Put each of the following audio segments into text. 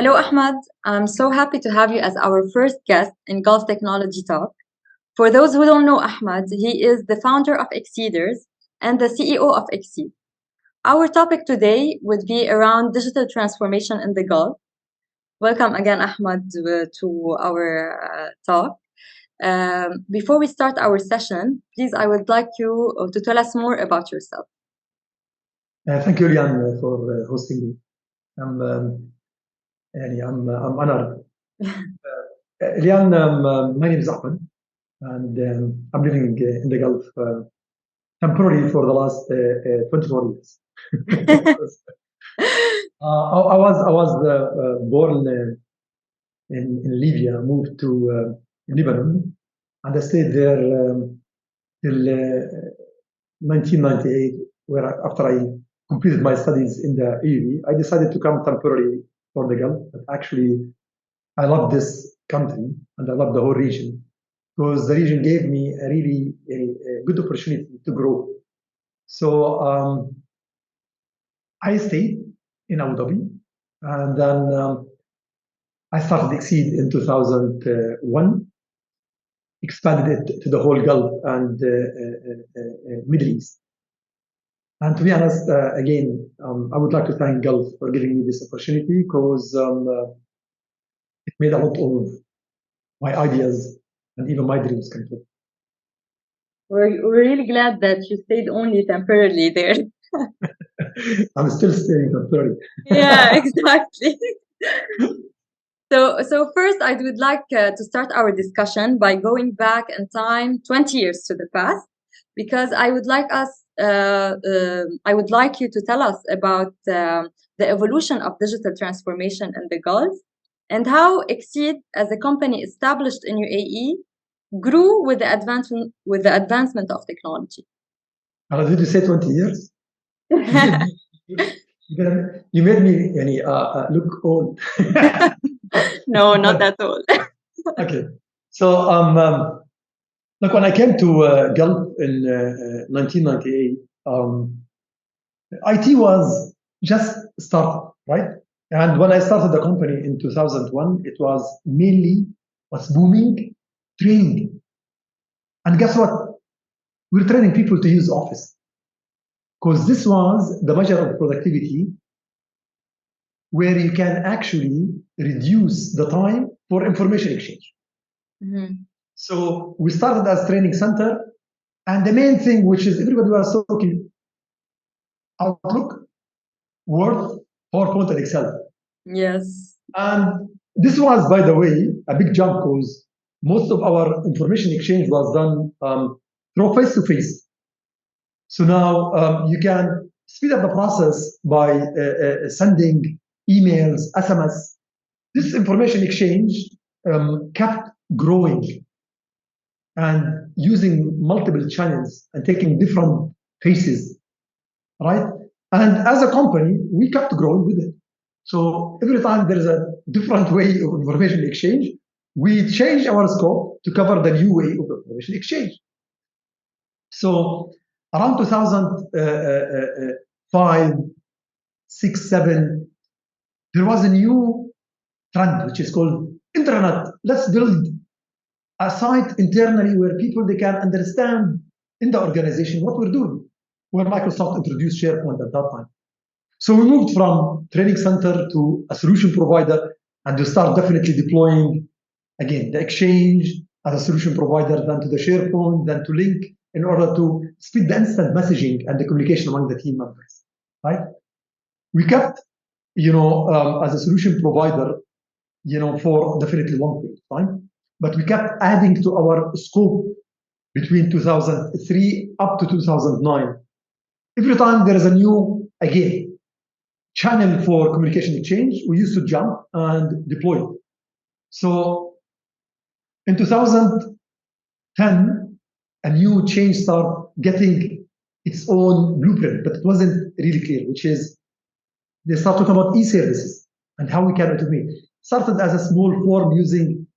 Hello, Ahmad. I'm so happy to have you as our first guest in Gulf Technology Talk. For those who don't know Ahmad, he is the founder of Exceeders and the CEO of Exceed. Our topic today would be around digital transformation in the Gulf. Welcome again, Ahmad, to our talk. Before we start our session, please, I would like you to tell us more about yourself. Thank you, Lian, for hosting me. I'm honored. Lian, my name is Ahmed, and I'm living in the Gulf temporarily for the last 24 years. I was born in Libya, moved to Lebanon, and I stayed there till 1998, where after I completed my studies in the UAE, I decided to come temporarily for the Gulf. But actually, I love this country and I love the whole region because the region gave me a really a good opportunity to grow. So I stayed in Abu Dhabi, and then I started Exceed in 2001, expanded it to the whole Gulf and Middle East. And to be honest, again, I would like to thank Gulf for giving me this opportunity because it made a lot of my ideas and even my dreams come true. We're really glad that you stayed only temporarily there. I'm still staying temporarily. Yeah, exactly. So first, I would like to start our discussion by going back in time 20 years to the past, because I would like you to tell us about the evolution of digital transformation in the Gulf and how Exceed, as a company established in UAE, grew with the advancement of technology. Did you say 20 years? You made me look old. No, not at all. Okay. So look, when I came to Gulf in 1998, IT was just started, right? And when I started the company in 2001, it was mainly what's booming, training. And guess what? We're training people to use Office because this was the measure of productivity where you can actually reduce the time for information exchange. Mm-hmm. So we started as training center, and the main thing, which is everybody was talking Outlook, Word, PowerPoint, and Excel. Yes. And this was, by the way, a big jump because most of our information exchange was done through face-to-face. So now you can speed up the process by sending emails, SMS. This information exchange kept growing and using multiple channels and taking different faces, right? And as a company, we kept growing with it. So every time there is a different way of information exchange, we change our scope to cover the new way of information exchange. So around 2005, 6, 7, there was a new trend which is called intranet. Let's build a site internally where people they can understand in the organization what we're doing. Where Microsoft introduced SharePoint at that time. So we moved from training center to a solution provider, and we start definitely deploying again the Exchange as a solution provider, then to the SharePoint, then to Link, in order to speed the instant messaging and the communication among the team members. Right? We kept, as a solution provider, for definitely long period of time, but we kept adding to our scope between 2003 up to 2009. Every time there is a new, again, channel for communication exchange, we used to jump and deploy it. So in 2010, a new change started getting its own blueprint, but it wasn't really clear, which is they start talking about e-services and how we can automate. Started as a small form using,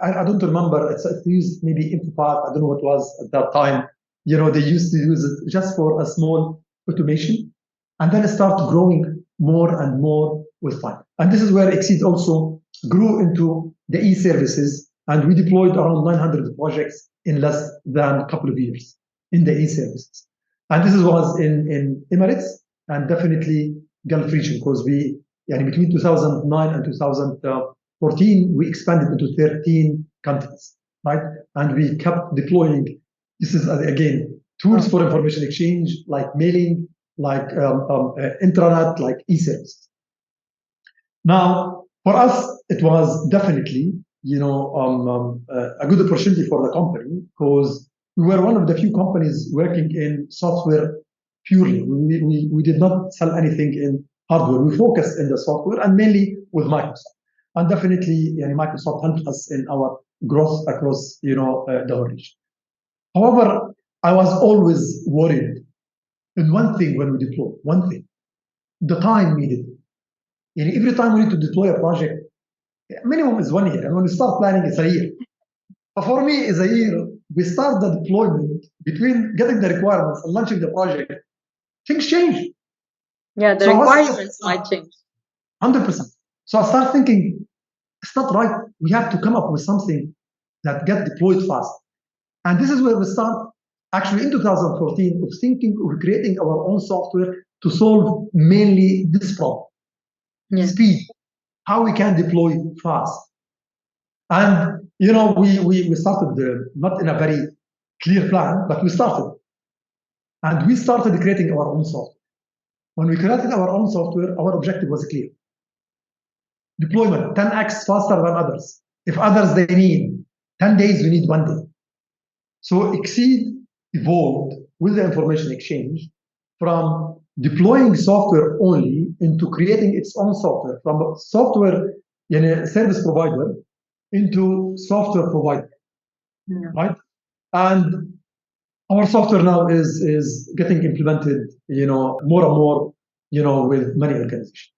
I don't remember, it's used maybe Infopath, I don't know what it was at that time. They used to use it just for a small automation, and then it started growing more and more with time. And this is where Exceed also grew into the e-services, and we deployed around 900 projects in less than a couple of years in the e-services. And this was in Emirates and definitely Gulf region, because between 2009 and 2014, we expanded into 13 countries, right? And we kept deploying. This is, again, tools for information exchange, like mailing, like intranet, like e-services. Now, for us, it was definitely, a good opportunity for the company, because we were one of the few companies working in software purely. We did not sell anything in hardware. We focused in the software and mainly with Microsoft. And definitely, Microsoft helped us in our growth across, the whole region. However, I was always worried in one thing when we deploy, one thing, the time needed. Every time we need to deploy a project, minimum is 1 year. And when we start planning, it's a year. But for me, it's a year. We start the deployment between getting the requirements and launching the project. Things change. Yeah, the requirements might change. 100%. So I start thinking, it's not right. We have to come up with something that get deployed fast. And this is where we start, actually in 2014, of thinking of creating our own software to solve mainly this problem. Yeah. Speed, how we can deploy fast. And, we started not in a very clear plan, but we started. And we started creating our own software. When we created our own software, our objective was clear. Deployment, 10x faster than others. If others, they need 10 days, we need 1 day. So Exceed evolved with the information exchange from deploying software only into creating its own software, from a software service provider into software provider, right? And our software now is getting implemented, more and more, with many organizations.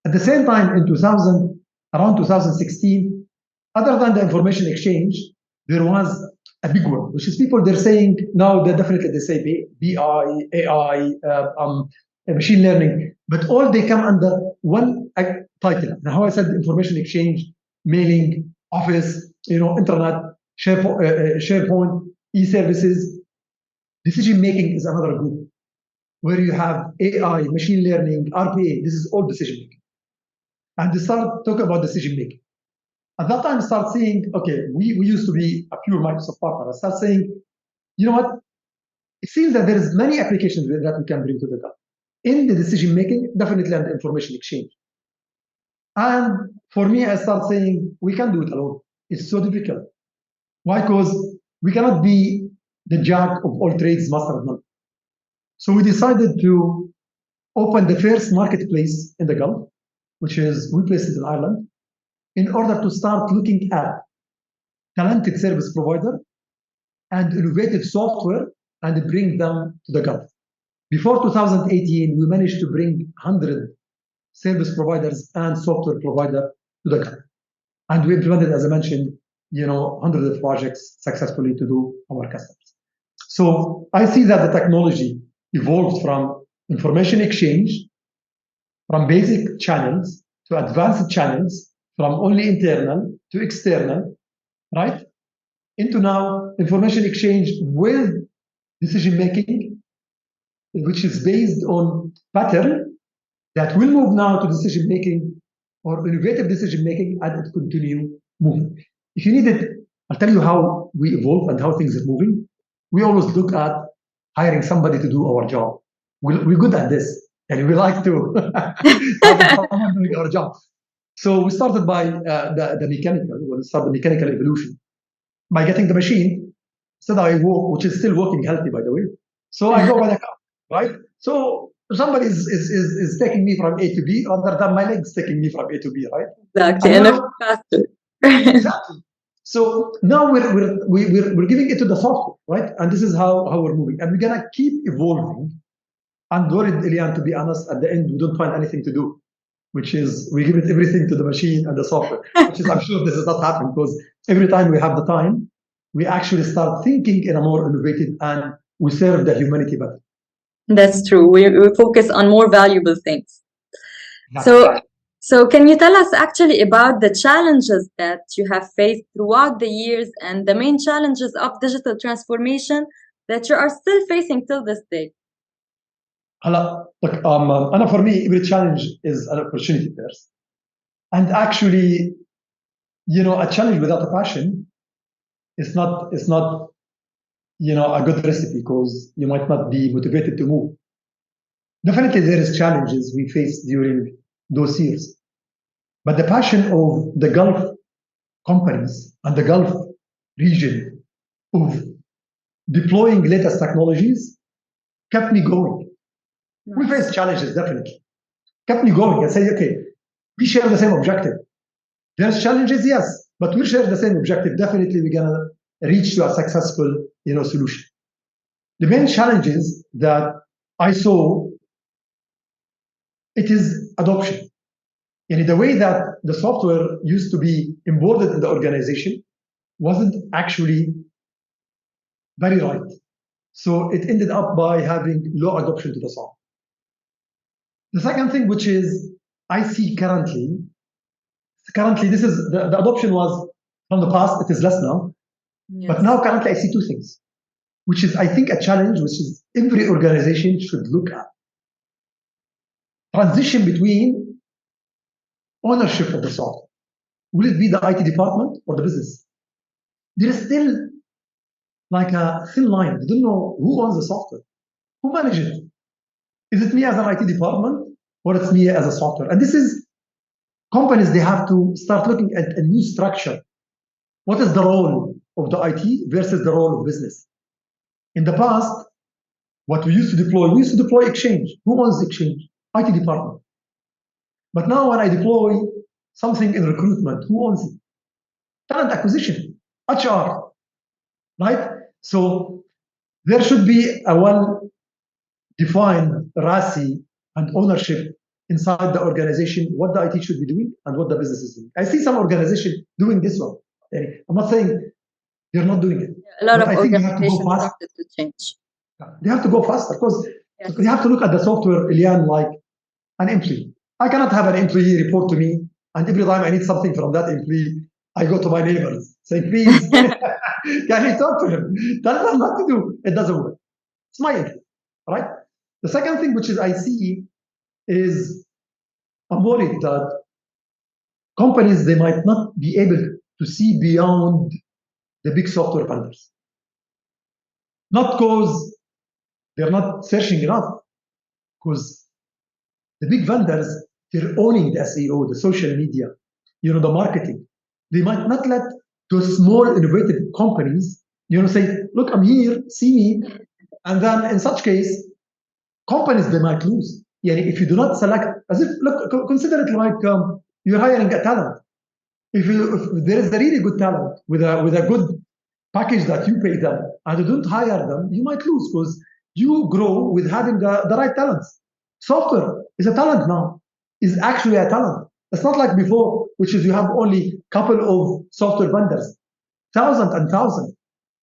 At the same time, around 2016, other than the information exchange, there was a big one, which is people, they're saying now, they say BI, AI, machine learning, but all they come under one title. Now, how I said, information exchange, mailing, office, internet, SharePoint, e-services. Decision making is another group where you have AI, machine learning, RPA. This is all decision making. And they start talking about decision making. At that time, start saying, okay, we used to be a pure Microsoft partner. I start saying, you know what? It seems that there is many applications that we can bring to the top. In the decision making, definitely, and the information exchange. And for me, I start saying, we can't do it alone. It's so difficult. Why? Because we cannot be the jack of all trades, master of none. So we decided to open the first marketplace in the Gulf, which is, we placed it in Ireland, in order to start looking at talented service provider and innovative software and bring them to the Gulf. Before 2018, we managed to bring 100 service providers and software provider to the Gulf. And we implemented, as I mentioned, hundreds of projects successfully to do our customers. So I see that the technology evolved from information exchange, from basic channels to advanced channels, from only internal to external, right? Into now information exchange with decision making, which is based on pattern that will move now to decision making or innovative decision making, and it continue moving. If you need it, I'll tell you how we evolve and how things are moving. We always look at hiring somebody to do our job. We're good at this, and we like to have someone doing our job. So we started by the mechanical. We started the mechanical evolution by getting the machine. So I walk, which is still working healthy, by the way. So I go by the car, right? So somebody is taking me from A to B, rather than my legs taking me from A to B, right? Exactly, and now, faster. Exactly. So now we're giving it to the software, right? And this is how we're moving, and we're gonna keep evolving. I'm worried, Elian, to be honest. At the end, we don't find anything to do, which is we give it everything to the machine and the software. Which is, I'm sure this is not happening, because every time we have the time, we actually start thinking in a more innovative, and we serve the humanity better. That's true. We focus on more valuable things. Exactly. So, can you tell us actually about the challenges that you have faced throughout the years and the main challenges of digital transformation that you are still facing till this day? Look, Anna, for me, every challenge is an opportunity first. And actually, a challenge without a passion is not a good recipe because you might not be motivated to move. Definitely, there is challenges we face during those years, but the passion of the Gulf companies and the Gulf region of deploying latest technologies kept me going. We Nice. face challenges, definitely. Kept me going and say, okay, we share the same objective. There's challenges, yes, but we share the same objective. Definitely, we're gonna reach to a successful, solution. The main challenges that I saw it is adoption. And the way that the software used to be embedded in the organization wasn't actually very right. So it ended up by having low adoption to the software. The second thing, which is I see currently this is the adoption was from the past, it is less now. Yes. But now currently I see two things, which is I think a challenge which is every organization should look at. Transition between ownership of the software. Will it be the IT department or the business? There is still like a thin line. You don't know who owns the software, who manages it. Is it me as an IT department or it's me as a software? And this is companies, they have to start looking at a new structure. What is the role of the IT versus the role of business? In the past, what we used to deploy Exchange. Who owns Exchange? IT department. But now when I deploy something in recruitment, who owns it? Talent acquisition, HR, right? So there should be a well-defined RASI and ownership inside the organization, what the IT should be doing and what the business is doing. I see some organization doing this one. I'm not saying they're not doing it. A lot but of I think they have to go organizations fast. started to change. They have to go faster because Yes. they have to look at the software, Elian, like an employee. I cannot have an employee report to me, and every time I need something from that employee, I go to my neighbors, say, please, can you talk to him? Tell them what to do. It doesn't work. It's my employee, right? The second thing which is I see is I'm worried that companies, they might not be able to see beyond the big software vendors. Not because they're not searching enough, because the big vendors, they're owning the SEO, the social media, the marketing. They might not let those small innovative companies, say, look, I'm here, see me. And then in such case, companies, they might lose. If you do not select, as if, look, consider it like you're hiring a talent. If there is a really good talent with a good package that you pay them and you don't hire them, you might lose because you grow with having the right talents. Software is a talent now, is actually a talent. It's not like before, which is you have only couple of software vendors, thousands and thousands.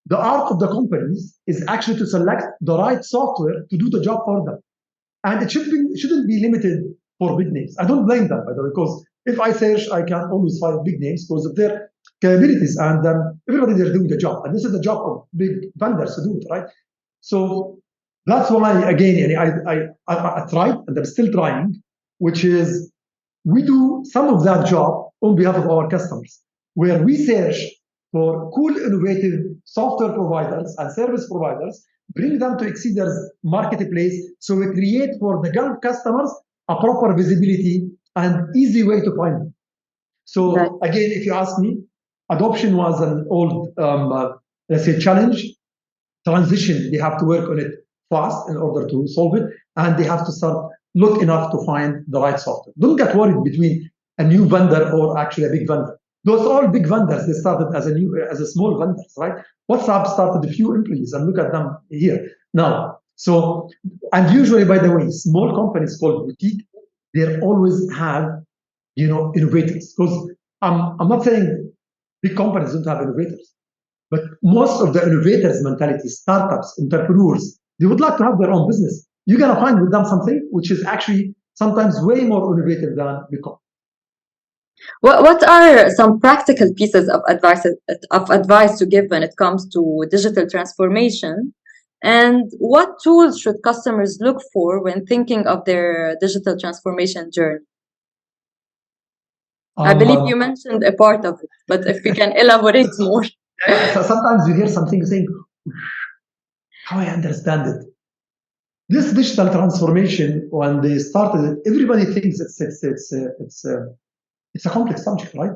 The art of the companies is actually to select the right software to do the job for them. And it shouldn't be limited for big names. I don't blame them, by the way, because if I search, I can always find big names because of their capabilities, and everybody, they're doing the job. And this is the job of big vendors to do it, right? So that's why, again, I tried, and I'm still trying, which is we do some of that job on behalf of our customers, where we search for cool, innovative software providers and service providers, bring them to Exceeder's marketplace, so we create for the Gulf customers a proper visibility and easy way to find them. So again, if you ask me, adoption was an old, let's say, challenge. Transition, they have to work on it fast in order to solve it, and they have to start look enough to find the right software. Don't get worried between a new vendor or actually a big vendor. Those all big vendors, they started as a small vendors, right? WhatsApp started a few employees, and look at them here now. So, and usually, by the way, small companies called boutique, they always have, innovators. Because I'm not saying big companies don't have innovators, but most of the innovators' mentality, startups, entrepreneurs, they would like to have their own business. You're gonna find with them something which is actually sometimes way more innovative than big companies. What are some practical pieces of advice to give when it comes to digital transformation? And what tools should customers look for when thinking of their digital transformation journey? I Um, believe you um, mentioned a part of it, but if we can elaborate more. yeah, so sometimes you hear something saying, how I understand it. This digital transformation, when they started it, everybody thinks it's a complex subject, right?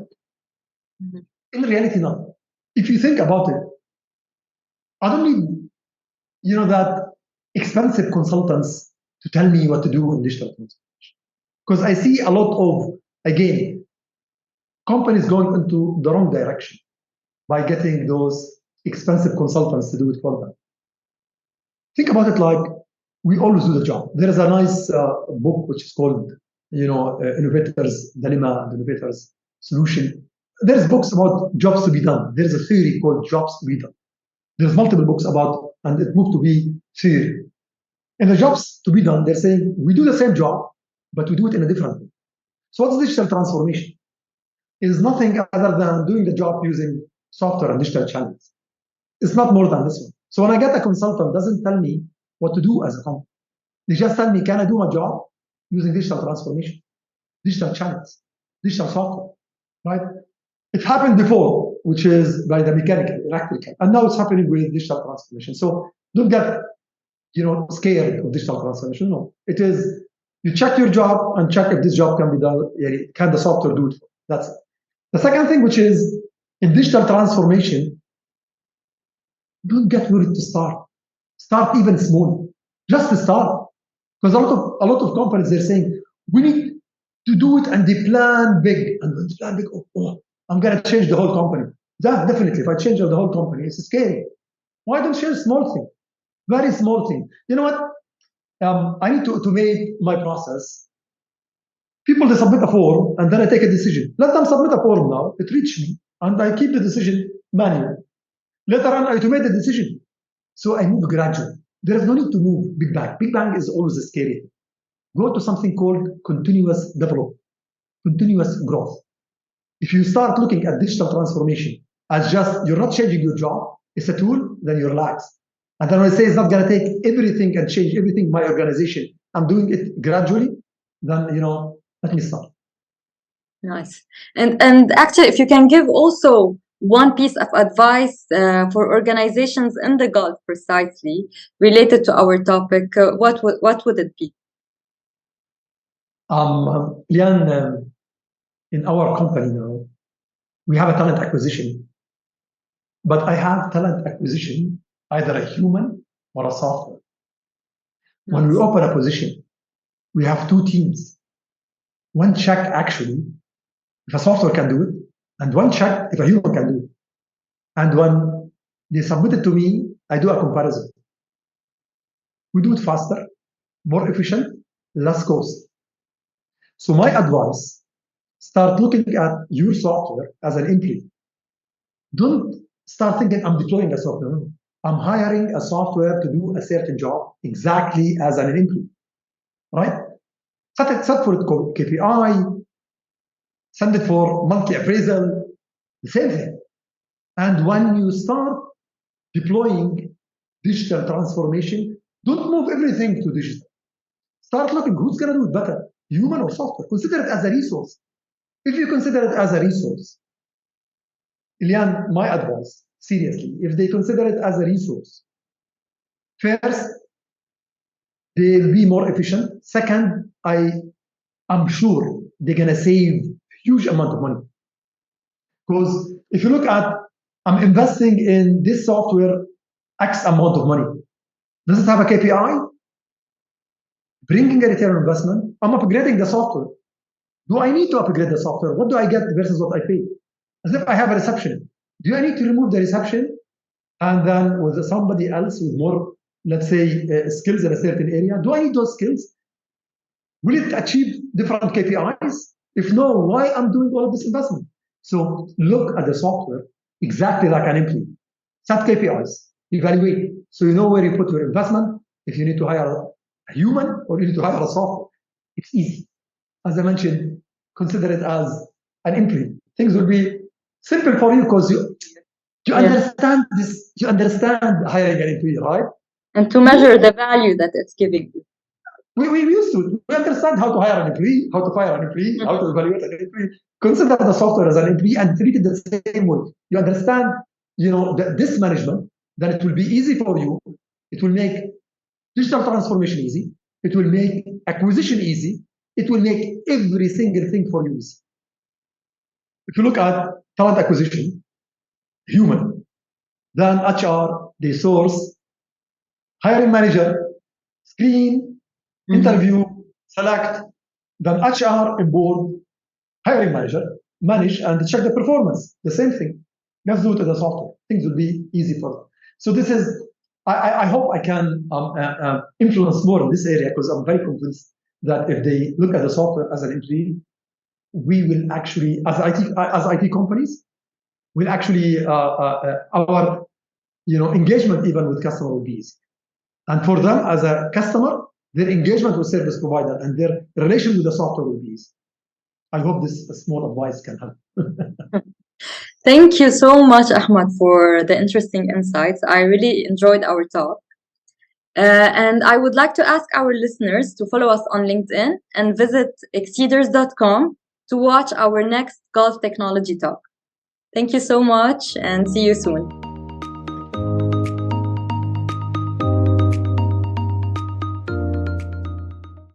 Mhm. In reality, not. If you think about it, I don't need that expensive consultants to tell me what to do in digital transformation. Because I see a lot of, again, companies going into the wrong direction by getting those expensive consultants to do it for them. Think about it like we always do the job. There is a nice book which is called, Innovators Dilemma and Innovators Solution. There's books about jobs to be done. There's a theory called jobs to be done. There's multiple books about, and it moved to be theory. In the jobs to be done, they're saying we do the same job, but we do it in a different way. So what's digital transformation? It is nothing other than doing the job using software and digital channels. It's not more than this one. So when I get a consultant, doesn't tell me what to do as a company. They just tell me, can I do my job using digital transformation, digital channels, digital software, right? It happened before, which is by the mechanical, electrical, and now it's happening with digital transformation. So don't get scared of digital transformation. No, it is you check your job and check if this job can be done. Can the software do it? That's it. The second thing, which is in digital transformation, don't get worried to start. Start even small. Just to start. Because a lot of companies they're saying we need to do it and they plan big. And when they plan big, I'm gonna change the whole company. That definitely, if I change the whole company, it's scary. Why don't you change small thing? Very small thing. You know what? I need to automate my process. People they submit a form and then I take a decision. Let them submit a form now. It reaches me and I keep the decision manual. Later on, I automate the decision. So I move gradually. There is no need to move big bang. Big bang is always scary. Go to something called continuous development, continuous growth. If you start looking at digital transformation as just you're not changing your job, it's a tool, then you relax. And then when I say it's not going to take everything and change everything in my organization, I'm doing it gradually, then let me start. Nice. And actually, if you can give also one piece of advice for organizations in the Gulf precisely related to our topic, what would it be? Lian, in our company now, we have a talent acquisition, but I have talent acquisition either a human or a software. When we Nice. open a position, we have two teams. One check actually if a software can do it, and one check if a human can do it. And when they submit it to me, I do a comparison. We do it faster, more efficient, less cost. So my advice, start looking at your software as an employee. Don't start thinking I'm deploying a software. No. I'm hiring a software to do a certain job exactly as an employee, right? Set for it KPI, send it for monthly appraisal, the same thing. And when you start deploying digital transformation, don't move everything to digital. Start looking who's going to do it better, human or software. Consider it as a resource. If you consider it as a resource, Ilian, my advice, seriously, if they consider it as a resource, first, they'll be more efficient. Second, I'm sure they're going to save huge amount of money. Because if you look at, I'm investing in this software X amount of money. Does it have a KPI? Bringing a return on investment. I'm upgrading the software. Do I need to upgrade the software? What do I get versus what I pay? As if I have a reception. Do I need to remove the reception and then with somebody else with more, let's say, skills in a certain area? Do I need those skills? Will it achieve different KPIs? If no, why I'm doing all of this investment? So look at the software exactly like an employee. Set KPIs, evaluate, so you know where you put your investment. If you need to hire a human or you need to hire a software, it's easy. As I mentioned, consider it as an employee. Things will be simple for you because you Yeah. understand this, you understand hiring an employee, right? And to measure the value that it's giving you. We used to. We understand how to hire an employee, how to fire an employee, how to evaluate an employee. Consider the software as an employee and treat it the same way. You understand, this management, then it will be easy for you. It will make digital transformation easy. It will make acquisition easy. It will make every single thing for you easy. If you look at talent acquisition, human, then HR, they source, hiring manager, screen, interview, select, then HR on board, hiring manager, manage and check the performance. The same thing. Let's do it in the software. Things will be easy for them. So this is, I hope I can influence more in this area because I'm very convinced that if they look at the software as an employee, we will actually, as IT companies, will actually our engagement even with customer will be easy. And for them as a customer, their engagement with service provider and their relation with the software will be easy. I hope this small advice can help. Thank you so much, Ahmad, for the interesting insights. I really enjoyed our talk. And I would like to ask our listeners to follow us on LinkedIn and visit exceeders.com to watch our next Gulf Technology Talk. Thank you so much and see you soon.